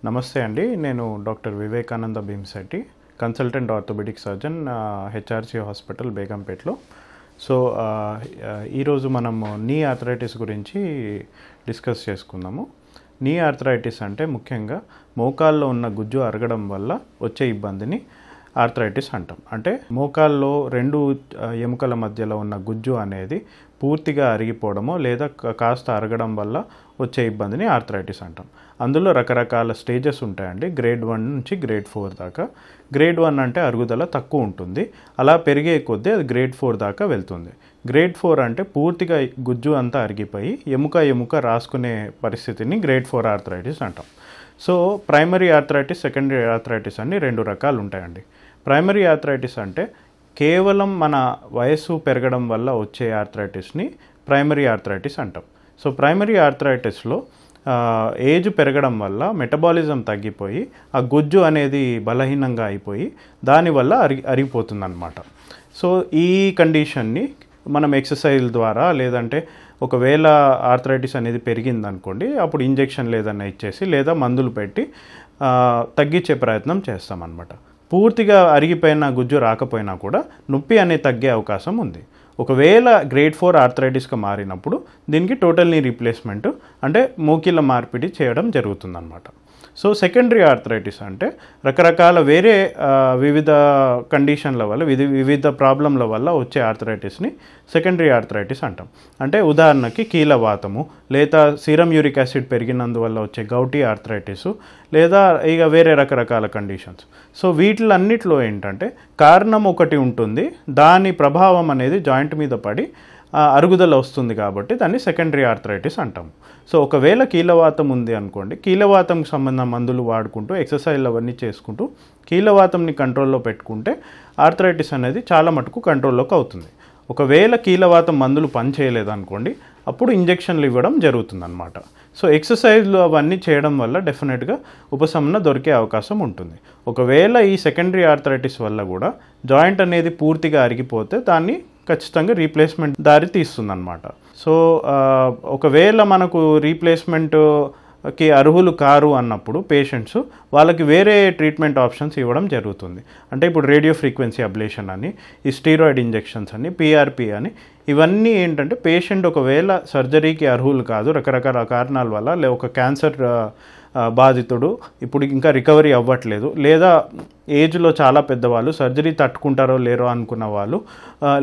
నమస్తే అండి. నేను doctor Vivekananda Bhimsetti, consultant orthopaedic surgeon, HRC hospital బేగంపేటలో. సో ఈరోజు మనము నీ ఆర్థరైటిస్ గురించి డిస్కస్ చేసుకుందాము. నీ ఆర్థరైటిస్ అంటే ముఖ్యంగా మోకాల్లో ఉన్న గుజ్జు అరగడం వల్ల వచ్చే ఇబ్బందిని ఆర్థరైటిస్ అంటాం. అంటే మోకాల్లో రెండు ఎముకల మధ్యలో ఉన్న గుజ్జు అనేది పూర్తిగా అరిగిపోవడమో లేదా కాస్త అరగడం వల్ల వచ్చే ఇబ్బందిని ఆర్థరైటిస్ అంటాం. అందులో రకరకాల స్టేజెస్ ఉంటాయండి. గ్రేడ్ 1 నుంచి గ్రేడ్ 4 దాకా. గ్రేడ్ 1 అంటే అరుగుదల తక్కువ ఉంటుంది, అలా పెరిగే కొద్దీ అది గ్రేడ్ 4 దాకా వెళ్తుంది. గ్రేడ్ 4 అంటే పూర్తిగా గుజ్జు అంతా అరిగిపోయి ఎముక రాసుకునే పరిస్థితిని గ్రేడ్ 4 ఆర్థరైటిస్ అంటాం. So primary arthritis, secondary arthritis అని రెండు రకాలు ఉంటాయండి. ప్రైమరీ ఆర్థరైటిస్ అంటే కేవలం మన వయస్సు పెరగడం వల్ల వచ్చే ఆర్థరైటిస్ని ప్రైమరీ ఆర్థరైటిస్ అంటాం. సో ప్రైమరీ ఆర్థరైటిస్లో ఏజ్ పెరగడం వల్ల మెటబాలిజం తగ్గిపోయి ఆ గుజ్జు అనేది బలహీనంగా అయిపోయి దానివల్ల అరిగిపోతుందన్నమాట. సో ఈ కండిషన్ని మనం ఎక్సర్సైజ్ ద్వారా, లేదంటే ఒకవేళ ఆర్థరైటిస్ అనేది పెరిగిందనుకోండి, అప్పుడు ఇంజెక్షన్ ఏదైనా ఇచ్చేసి లేదా మందులు పెట్టి తగ్గించే ప్రయత్నం చేస్తామన్నమాట. పూర్తిగా అరిగిపోయిన గుజ్జు రాకపోయినా కూడా నొప్పి అనేది తగ్గే అవకాశం ఉంది. ఒకవేళ గ్రేడ్ 4 ఆర్థరైటిస్గా మారినప్పుడు దీనికి టోటల్ నీ రీప్లేస్మెంట్ అంటే మోకిళ్ళ మార్పిడి చేయడం జరుగుతుందన్నమాట. సో సెకండరీ ఆర్థరైటిస్ అంటే రకరకాల వేరే వివిధ కండిషన్ల వల్ల, వివిధ ప్రాబ్లంల వల్ల వచ్చే ఆర్థరైటిస్ని సెకండరీ ఆర్థరైటిస్ అంటాం. అంటే ఉదాహరణకి కీలవాతము, లేదా సీరం యూరిక్ యాసిడ్ పెరిగినందువల్ల వచ్చే గౌటీ ఆర్థరైటిస్, లేదా ఇక వేరే రకరకాల కండిషన్స్. సో వీటిలన్నిటిలో ఏంటంటే కారణం ఒకటి ఉంటుంది, దాని ప్రభావం అనేది జాయింట్ మీద పడి అరుగుదల వస్తుంది కాబట్టి దాన్ని సెకండరీ ఆర్థరైటిస్ అంటాము. సో ఒకవేళ కీలవాతం ఉంది అనుకోండి, కీలవాతంకి సంబంధించిన మందులు వాడుకుంటూ ఎక్సర్సైజ్లు అవన్నీ చేసుకుంటూ కీలవాతంని కంట్రోల్లో పెట్టుకుంటే ఆర్థరైటిస్ అనేది చాలా మటుకు కంట్రోల్లోకి అవుతుంది. ఒకవేళ కీలవాతం మందులు పనిచేయలేదనుకోండి, అప్పుడు ఇంజెక్షన్లు ఇవ్వడం జరుగుతుందన్నమాట. సో ఎక్సర్సైజ్లు అవన్నీ చేయడం వల్ల డెఫినెట్గా ఉపశమనం దొరికే అవకాశం ఉంటుంది. ఒకవేళ ఈ సెకండరీ ఆర్థరైటిస్ వల్ల కూడా జాయింట్ అనేది పూర్తిగా అరిగిపోతే దాన్ని ఖచ్చితంగా రీప్లేస్మెంట్ దారి తీస్తుందన్నమాట. సో ఒకవేళ మనకు రీప్లేస్మెంట్కి అర్హులు కారు అన్నప్పుడు పేషెంట్స్ వాళ్ళకి వేరే ట్రీట్మెంట్ ఆప్షన్స్ ఇవ్వడం జరుగుతుంది. అంటే ఇప్పుడు రేడియో ఫ్రీక్వెన్సీ అబ్లేషన్ అని, ఈ స్టీరాయిడ్ ఇంజెక్షన్స్ అని, పిఆర్పి అని, ఇవన్నీ ఏంటంటే పేషెంట్ ఒకవేళ సర్జరీకి అర్హులు కాదు రకరకాల కారణాల వల్ల, ఒక క్యాన్సర్ బాధితుడు ఇప్పుడు ఇంకా రికవరీ అవ్వట్లేదు, లేదా ఏజ్లో చాలా పెద్దవాళ్ళు, సర్జరీ తట్టుకుంటారో లేరో అనుకున్న వాళ్ళు,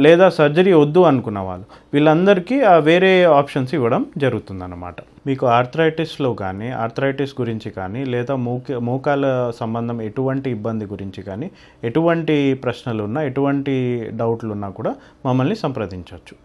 లేదా సర్జరీ వద్దు అనుకున్న వాళ్ళు, వీళ్ళందరికీ వేరే ఆప్షన్స్ ఇవ్వడం జరుగుతుందన్నమాట. మీకు ఆర్థరైటిస్లో కానీ, ఆర్థరైటిస్ గురించి కానీ, లేదా మోకాల సంబంధం ఎటువంటి ఇబ్బంది గురించి కానీ ఎటువంటి ప్రశ్నలు ఉన్నా, ఎటువంటి డౌట్లు ఉన్నా కూడా మమ్మల్ని సంప్రదించవచ్చు.